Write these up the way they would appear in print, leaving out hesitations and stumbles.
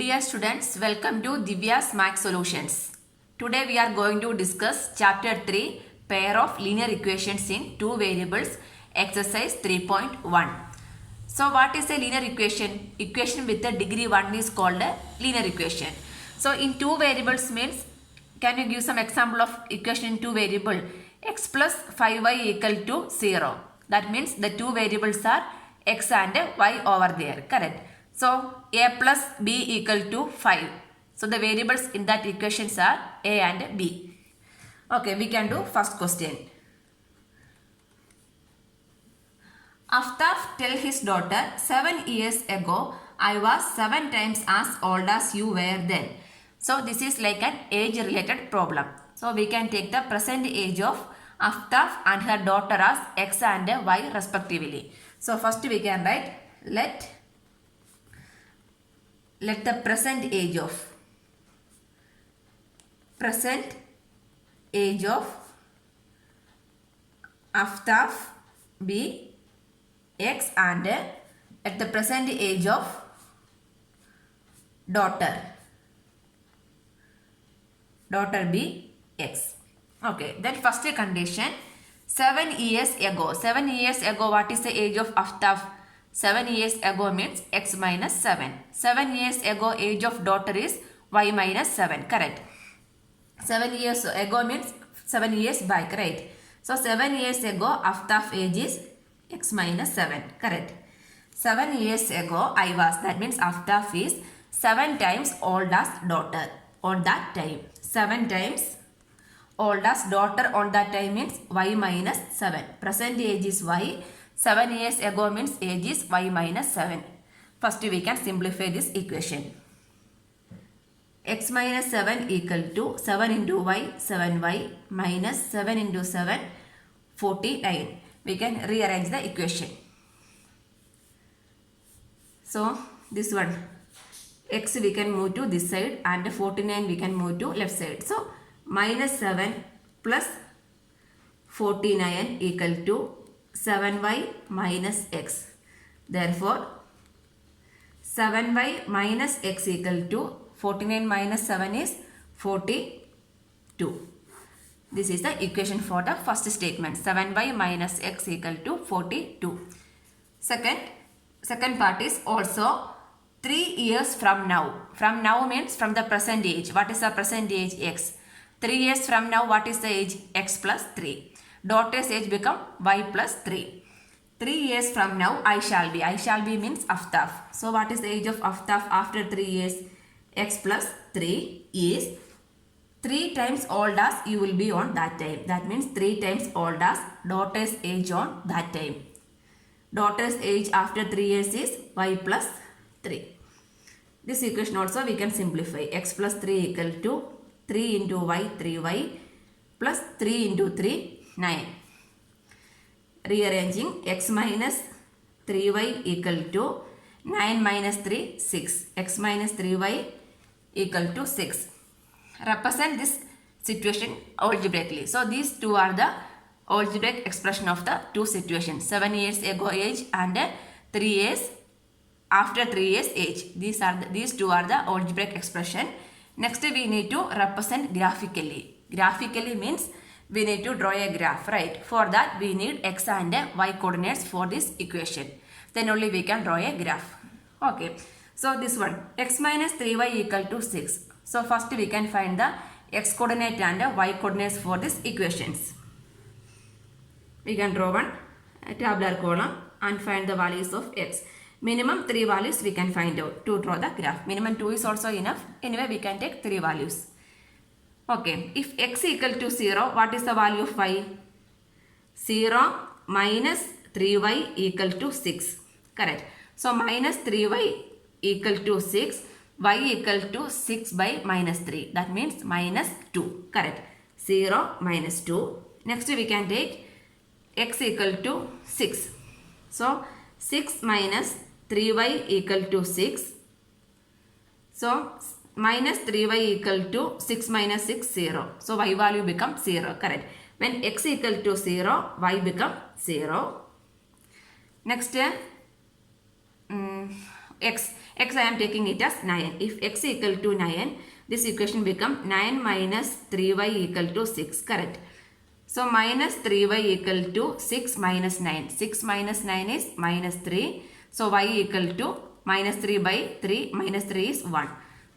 Dear students, welcome to Divya's Math Solutions. Today we are going to discuss Chapter 3, Pair of Linear Equations in Two Variables, Exercise 3.1. So what is a linear equation? Equation with a degree 1 is called a linear equation. So in two variables means, can you give some example of equation in two variable? X plus 5y equal to 0. That means the two variables are x and y over there, correct? So a plus b equal to 5. So the variables in that equations are a and b. Okay, we can do first question. Aftaf tell his daughter, 7 years ago I was 7 times as old as you were then. So this is like an age related problem. So we can take the present age of Aftaf and her daughter as x and y respectively. So first we can write let the present age of Aftaf be x and at the present age of daughter be x. Okay, then first condition, 7 years ago. 7 years ago, what is the age of Aftaf? 7 years ago means x minus 7. 7 years ago, age of daughter is y minus 7, correct? 7 years ago means 7 years back, right? So 7 years ago, Aftaf age is x minus 7, correct? 7 years ago, I was, that means Aftaf is 7 times old as daughter on that time. 7 times old as daughter on that time means y minus 7. Present age is y. 7 years ago means age is y minus 7. First we can simplify this equation. X minus 7 equal to 7 into y, 7y minus 7 into 7, 49. We can rearrange the equation. So this one, x we can move to this side and 49 we can move to left side. So minus 7 plus 49 equal to 7y minus x. Therefore, 7y minus x equal to 49 minus 7 is 42. This is the equation for the first statement. 7y minus x equal to 42. Second part is also 3 years from now. From now means from the present age. What is the present age? X. 3 years from now, what is the age? X plus 3. Daughter's age become y plus 3. 3 years from now, I shall be. I shall be means Aftaf. So what is the age of Aftaf after 3 years? X plus 3 is 3 times old as you will be on that time. That means 3 times old as daughter's age on that time. Daughter's age after 3 years is y plus 3. This equation also we can simplify. X plus 3 equal to 3 into y, 3y plus 3 into 3, 9. Rearranging, x minus 3y equal to 9 minus 3, 6. X minus 3y equal to 6. Represent this situation algebraically. So these two are the algebraic expression of the two situations. 7 years ago age and 3 years after 3 years age. These two are the algebraic expression. Next we need to represent graphically. Graphically means we need to draw a graph, right? For that we need x and y coordinates for this equation. Then only we can draw a graph. Okay. So this one, x minus 3y equal to 6. So first we can find the x coordinate and y coordinates for these equations. We can draw one tabular column and find the values of x. Minimum 3 values we can find out to draw the graph. Minimum 2 is also enough. Anyway, we can take 3 values. Okay, if x equal to 0, what is the value of y? 0 minus 3y equal to 6. Correct. So minus 3y equal to 6. Y equal to 6 by minus 3. That means minus 2. Correct. 0 minus 2. Next we can take x equal to 6. So 6 minus 3y equal to 6. So minus 3y equal to 6 minus 6, 0. So y value becomes 0. Correct. When x equal to 0, y become 0. Next x I am taking it as 9. If x equal to 9, this equation become 9 minus 3y equal to 6. Correct. So minus 3y equal to 6 minus 9. 6 minus 9 is minus 3. So y equal to minus 3 by 3. Minus 3 is 1.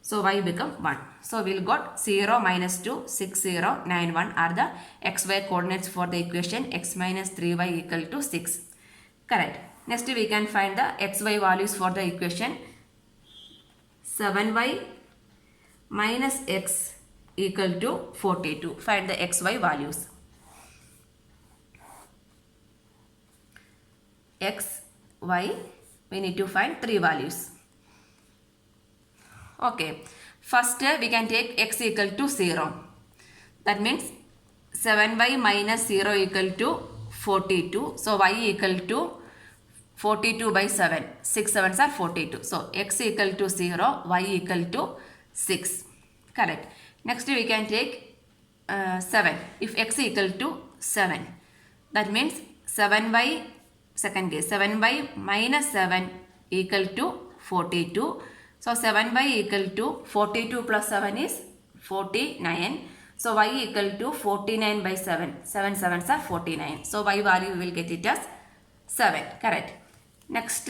So y become 1. So we'll got 0, minus 2, 6, 0, 9, 1 are the xy coordinates for the equation x minus 3y equal to 6. Correct. Next we can find the xy values for the equation. 7y minus x equal to 42. Find the xy values. X, y, we need to find 3 values. Okay, first we can take x equal to 0. That means 7y minus 0 equal to 42. So y equal to 42 by 7. 6 7s are 42. So x equal to 0, y equal to 6. Correct. Next we can take 7. If x equal to 7, that means 7y, second case, 7y minus 7 equal to 42. So 7y equal to 42 plus 7 is 49. So y equal to 49 by 7. 7 7s are 49. So y value we will get it as 7. Correct. Next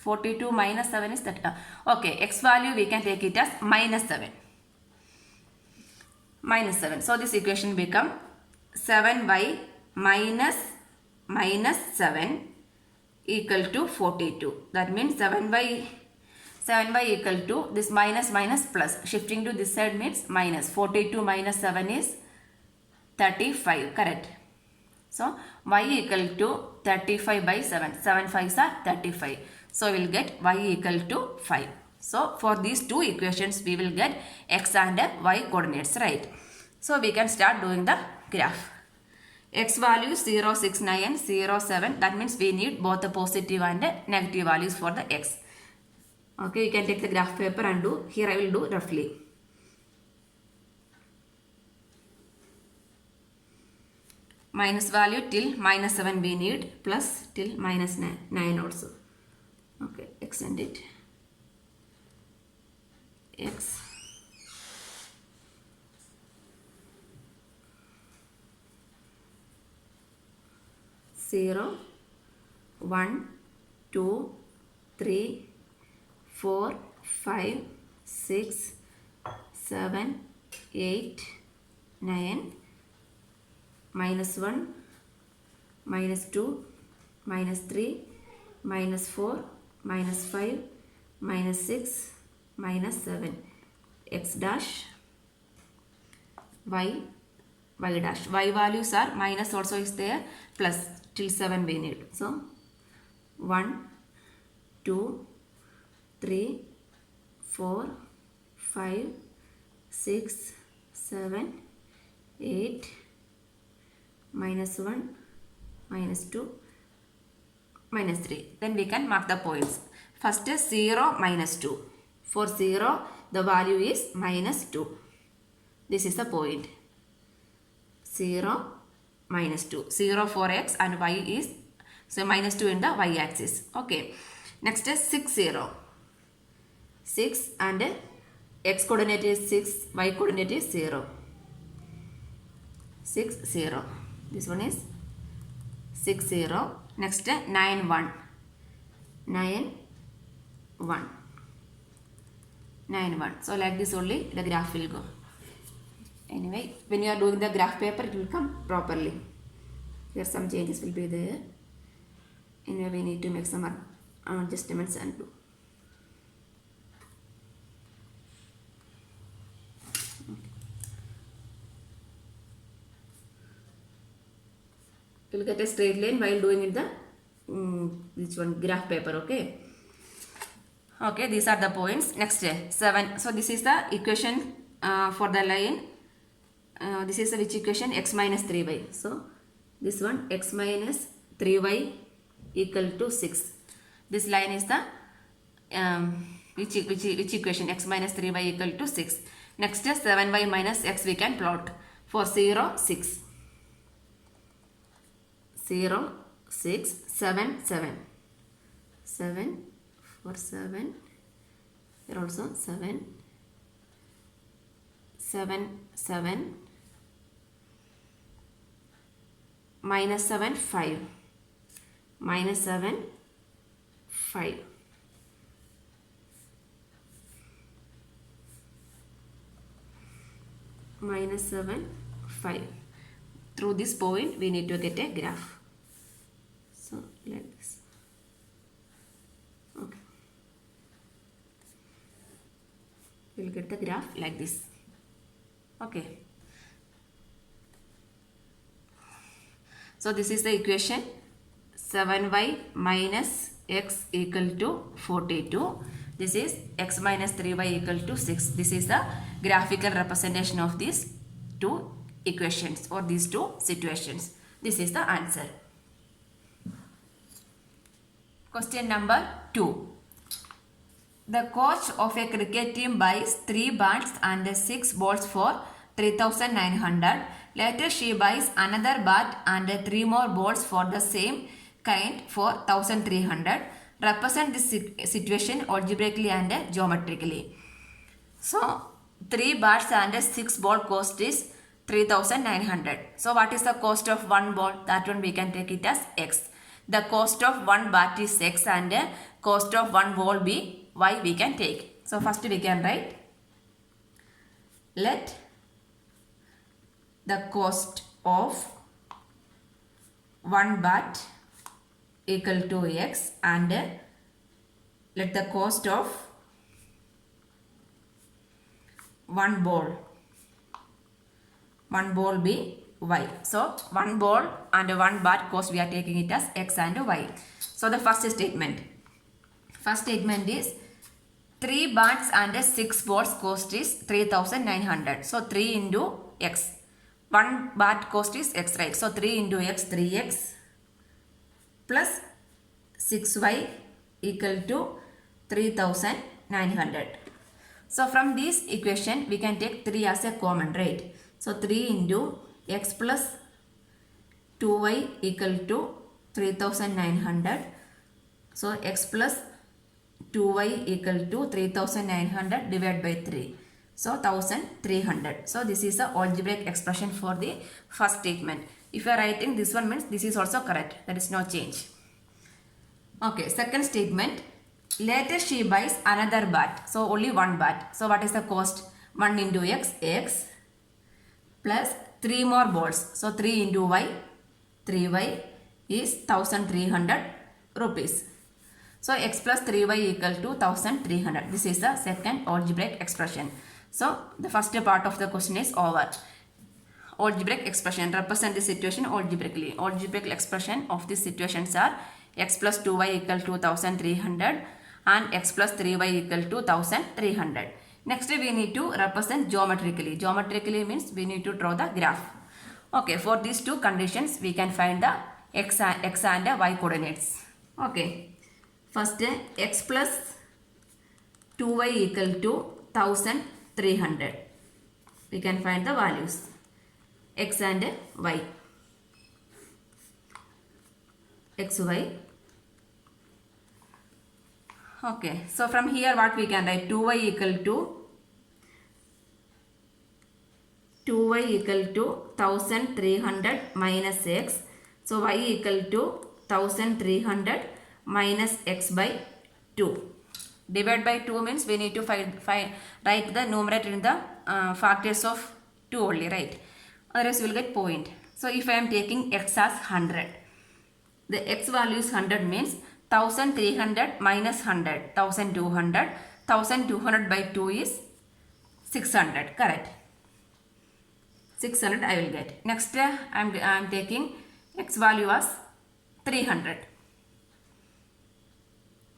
42 minus 7 is that. Okay, x value we can take it as minus 7. Minus 7. So this equation become 7y minus 7 equal to 42. That means 7y equal to this minus plus. Shifting to this side means minus. 42 minus 7 is 35. Correct. So y equal to 35 by 7. 7 5s are 35. So we will get y equal to 5. So for these two equations we will get x and y coordinates, right? So we can start doing the graph. X value 0, 6, 9, 0, 7. That means we need both the positive and negative values for the x. Okay, you can take the graph paper and do. Here I will do roughly. Minus value till minus 7 we need, plus till minus 9 also. Okay, extend it. X. Zero, 1, 2, 3, 4, 5, 6, 7, 8, 9, minus 1, minus 2, minus 3, minus 4, minus 5, minus 6, minus 7, x dash, y dash. Y values are minus also is there, plus till 7 we need. So 1, 2, 3, 4, 5, 6, 7, 8, minus 1, minus 2, minus 3. Then we can mark the points. First is 0, minus 2. For 0, the value is minus 2. This is the point. 0, minus 2. 0 for x and y is, so minus 2 in the y axis. Okay. Next is 6, 0. 6 and x coordinate is 6, y coordinate is 0. 6, 0. This one is 6, 0. Next 9, 1. 9, 1. 9, 1. So like this only the graph will go. Anyway, when you are doing the graph paper, it will come properly. Here some changes will be there. Anyway, we need to make some adjustments and do. You will get a straight line while doing it the this one graph paper. Okay. Okay, these are the points. Next 7. So this is the equation for the line. This is which equation? X minus 3y. So this one x minus 3y equal to 6. This line is the which equation? X minus 3y equal to 6. Next is 7y minus x we can plot. For 0, 6. 0, 6, 7, 7. 7, for 7. Here also 7, 7, 7, minus 7, 5, minus 7, 5. Minus 7, 5. Through this point, we need to get a graph. So, like this. Okay. We'll get the graph like this. Okay. So, this is the equation 7y minus x equal to 42. This is x minus 3y equal to 6. This is the graphical representation of these two equations or these two situations. This is the answer. Question number 2. The coach of a cricket team buys 3 bats and 6 balls for 3,900. Later she buys another bat and 3 more balls for the same kind for 1,300. Represent this situation algebraically and geometrically. So 3 bats and 6 ball cost is 3,900. So what is the cost of 1 ball? That one we can take it as x. The cost of 1 bat is x and cost of 1 ball be y we can take. So first we can write, let the cost of 1 bat equal to x and let the cost of 1 ball be y. So 1 ball and 1 bat cost we are taking it as x and y. So the first statement is 3 bats and 6 balls cost is 3,900. So 3 into x. 1 bat cost is x, right? So 3 into x, 3x plus 6y equal to 3,900. So from this equation we can take 3 as a common, right? So 3 into x plus 2y equal to 3,900. So x plus 2y equal to 3,900 divided by 3. So 1,300. So this is the algebraic expression for the first statement. If you are writing this one means this is also correct. There is no change. Okay, second statement. Later she buys another bat. So only 1 bat. So what is the cost? 1 into x, x plus 3 more balls. So 3 into y, 3y is 1,300 rupees. So x plus 3y equal to 1,300. This is the second algebraic expression. So the first part of the question is over. Algebraic expression represent the situation algebraically. Algebraic expression of these situations are x plus 2y equal to 1,300 and x plus 3y equal to 1,300. Next we need to represent geometrically. Geometrically means we need to draw the graph. Okay, for these two conditions we can find the x and y coordinates. Okay, first x plus 2y equal to 1,300. We can find the values x and y. xy. Okay, so from here what we can write? 2y equal to 1,300 minus x. So y equal to 1,300 minus x by 2. Divide by 2 means we need to write the numerator in the factors of 2 only, right? Otherwise we will get point. So if I am taking x as 100, the x value is 100 means 1,300 minus 100, 1,200. 1,200 by 2 is 600, correct? 600 I will get. Next I am taking x value as 300.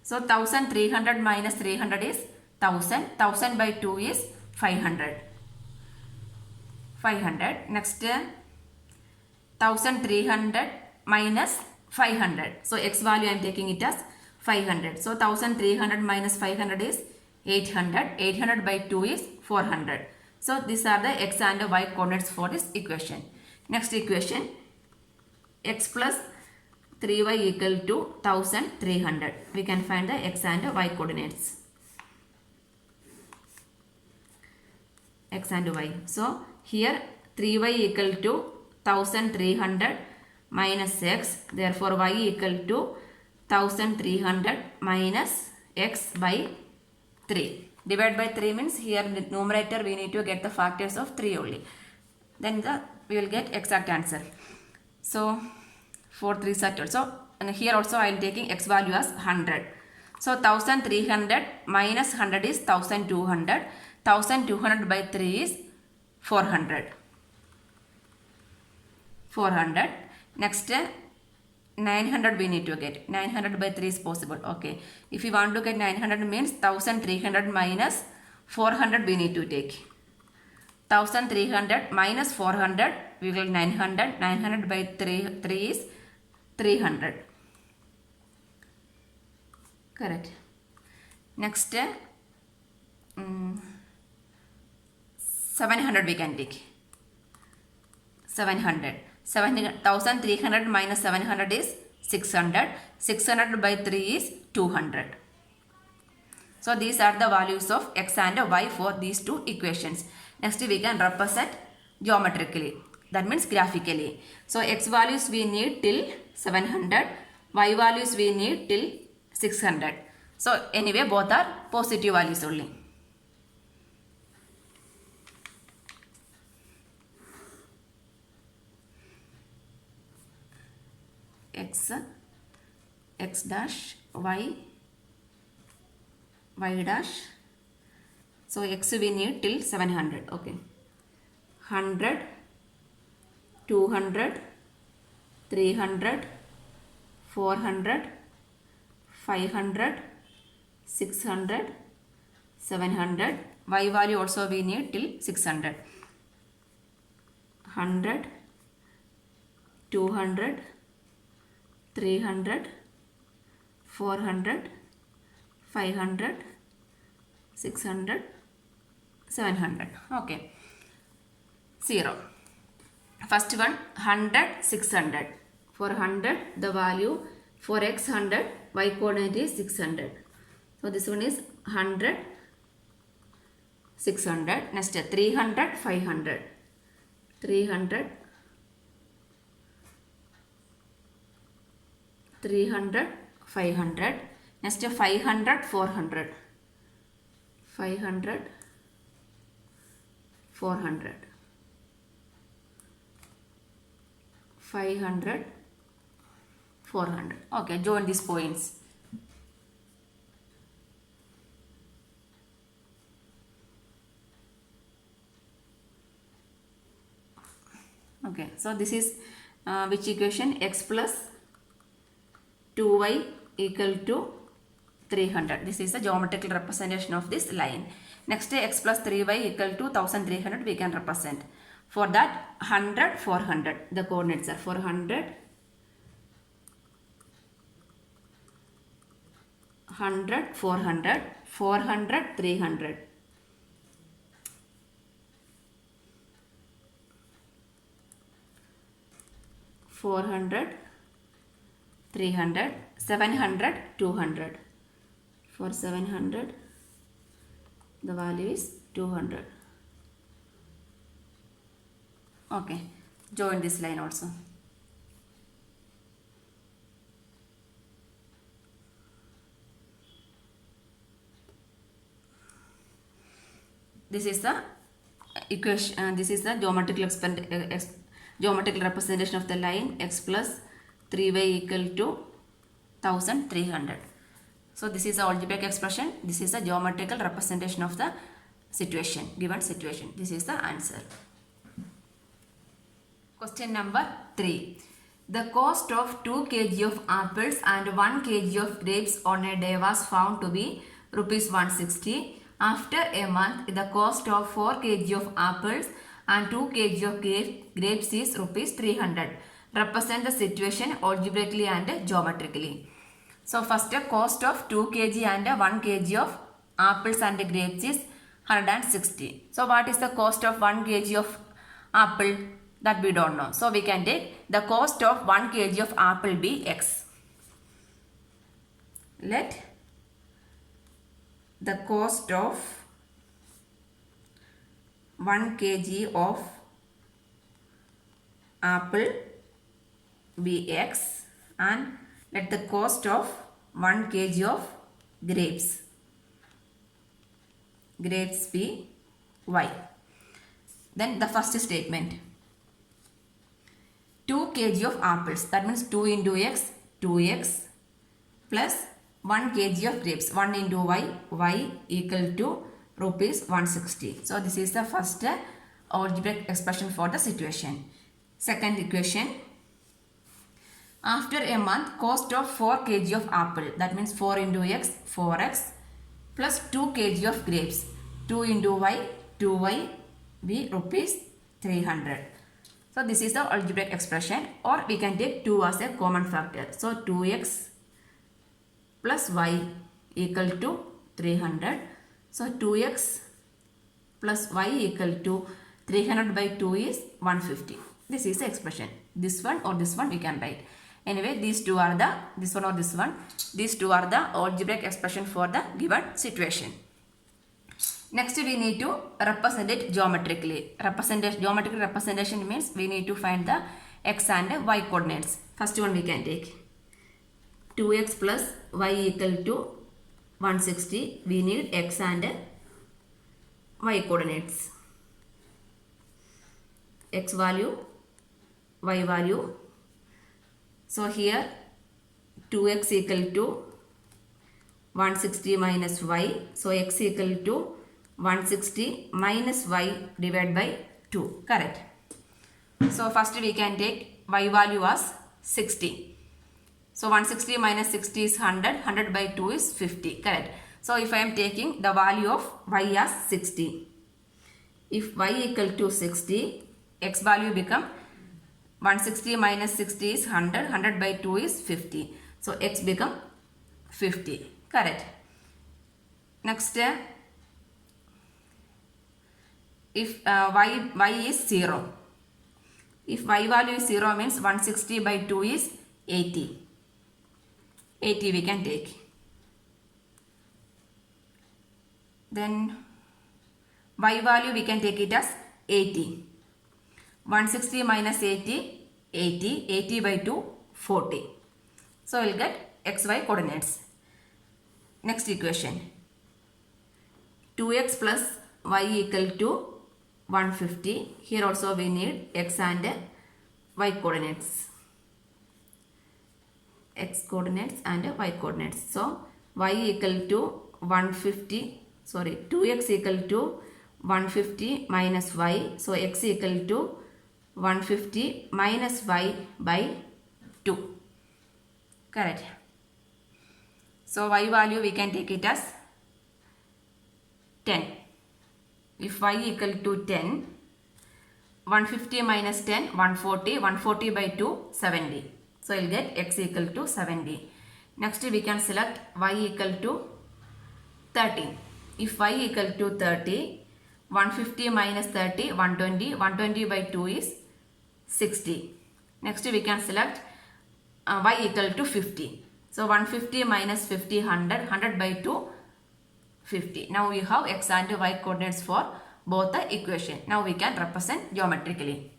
So 1,300 minus 300 is 1,000. 1,000 by 2 is 500. 500. Next 1,300 minus 500. So x value I am taking it as 500. So 1,300 minus 500 is 800. 800 by 2 is 400. So these are the x and y coordinates for this equation. Next equation, x plus 3y equal to 1300. We can find the x and y coordinates. X and y. So here 3y equal to 1300 minus x. Therefore y equal to 1300 minus x by 3. Divide by 3 means here in the numerator we need to get the factors of 3 only. Then we will get exact answer. So 4 3s are 12. So and here also I am taking x value as 100. So 1300 minus 100 is 1200. 1200 by 3 is 400. 400. Next 900 we need to get. 900 by 3 is possible. Okay. If you want to get 900 means 1300 minus 400 we need to take. 1300 minus 400 we will get 900. 900 by 3 is 300. Correct. Next 700 we can take. 700. 1300 minus 700 is 600. 600 by 3 is 200. So these are the values of x and y for these two equations. Next we can represent geometrically. That means graphically. So x values we need till 700. Y values we need till 600. So anyway both are positive values only. X dash, y dash. So x we need till 700. Okay. 100, 200, 300, 400, 500, 600, 700. Y value also we need till 600. 100, 200, 300, 400, 500, 600, 700. Okay. 0. First one 100, 600. For 100 the value for x 100, y coordinate is 600. So this one is 100, 600. Next 300, 500. 300, 300, 500. Next 500, 400. 500, 400. 500, 400. Okay, join these points. Okay, so this is which equation? X plus 2y equal to 300. This is the geometrical representation of this line. Next x plus 3y equal to 1300 we can represent. For that 100, 400. The coordinates are 400, 100, 400, 400, 300. 400, 300, 700, 200. For 700, the value is 200. Okay, join this line also. This is the equation. This is the geometrical representation of the line x plus 3y equal to 1300. So this is the algebraic expression. This is the geometrical representation of the situation, given situation. This is the answer. Question number 3. The cost of 2 kg of apples and 1 kg of grapes on a day was found to be rupees 160. After a month, the cost of 4 kg of apples and 2 kg of grapes is rupees 300. Represent the situation algebraically and geometrically. So first cost of 2 kg and 1 kg of apples and grapes is 160. So what is the cost of 1 kg of apple? That we don't know. So we can take the cost of 1 kg of apple be x. Let the cost of 1 kg of apple be x, and let the cost of 1 kg of grapes be y. Then the first statement, 2 kg of apples, that means 2 into x, 2x, plus 1 kg of grapes, 1 into y equal to rupees 160. So this is the first algebraic expression for the situation. Second equation, after a month, cost of 4 kg of apple, that means 4 into x, 4x, plus 2 kg of grapes, 2 into y, 2y, be rupees 300. So this is the algebraic expression, or we can take 2 as a common factor. So 2x plus y equal to 300. So 2x plus y equal to 300 by 2 is 150. This is the expression. This one or this one we can write. Anyway, these two are the, this one or this one, these two are the algebraic expression for the given situation. Next we need to represent it geometrically. Geometrical representation means we need to find the x and y coordinates. First one we can take 2x plus y equal to 160. We need x and y coordinates. X value, y value. So here 2x equal to 160 minus y. So x equal to 160 minus y divided by 2. Correct. So first we can take y value as 60. So 160 minus 60 is 100. 100 by 2 is 50. Correct. So if I am taking the value of y as 60. If y equal to 60, x value become 160 minus 60 is 100. 100 by 2 is 50. So x become 50. Correct. Next, if y is 0. If y value is 0 means 160 by 2 is 80. 80 we can take. Then y value we can take it as 80. 160 minus 80, 80. 80 by 2, 40. So we'll get xy coordinates. Next equation. 2x plus y equal to 150. Here also we need x and y coordinates. X coordinates and y coordinates. So y equal to 150. Sorry, 2x equal to 150 minus y. So x equal to 150 minus y by 2. Correct. So y value we can take it as 10. If y equal to 10, 150 minus 10, 140. 140 by 2, 70. So I will get x equal to 70. Next we can select y equal to 30. If y equal to 30, 150 minus 30, 120. 120 by 2 is 60. Next we can select y equal to 50. So 150 minus 50, 100. 100 by 2, 50. Now we have x and y coordinates for both the equation. Now we can represent geometrically.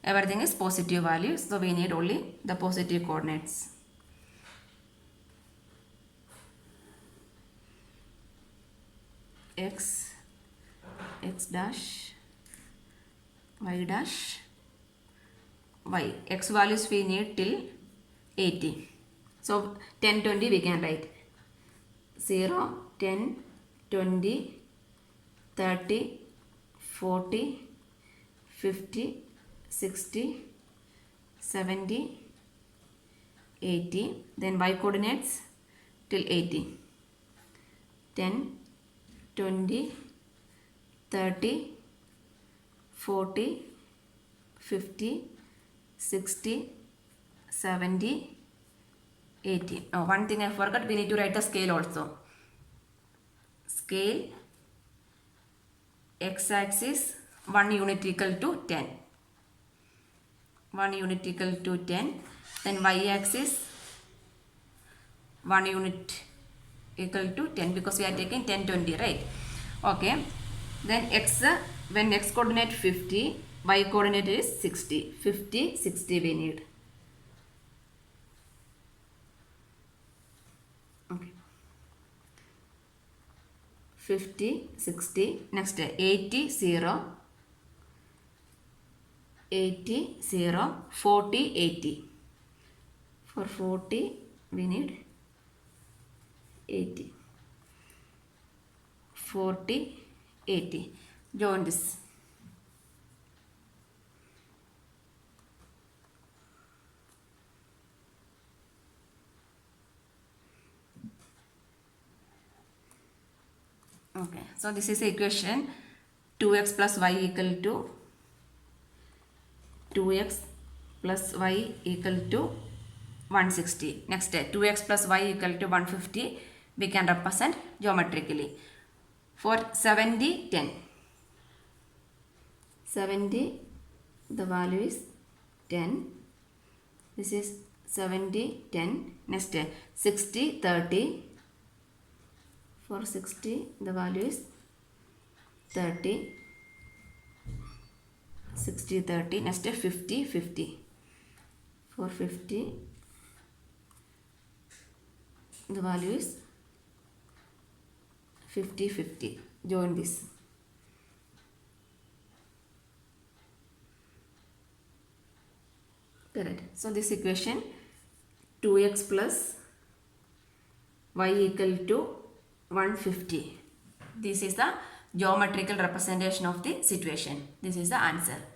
Everything is positive values, so we need only the positive coordinates. X dash, y dash, y. X values we need till 80. So 10, 20 we can write 0, 10, 20, 30, 40, 50, 60, 70, 80. Then y coordinates till 80. 10, 20, 30, 40, 50, 60, 70, 80. Oh, one thing I forgot, we need to write the scale also. Scale, x-axis, 1 unit equal to 10. 1 unit equal to 10. Then y-axis 1 unit equal to 10 because we are taking 10, 20, right? Okay. Then x, when x coordinate 50, y coordinate is 60. 50, 60 we need. Okay. 50, 60. Next 80, 0. 80, 0. 40, 80. For 40 we need 80. 40, 80. Join this. Okay, so this is the equation 2x plus y equal to 2x plus y equal to 160. Next 2x plus y equal to 150 we can represent geometrically. For 70, 10. 70, the value is 10. This is 70, 10. Next 60, 30. For 60, the value is 30. 60, 30. Next 50, 50. For 50, the value is 50, 50. Join this. Correct. So this equation 2x plus y equal to 150. This is the geometrical representation of the situation. This is the answer.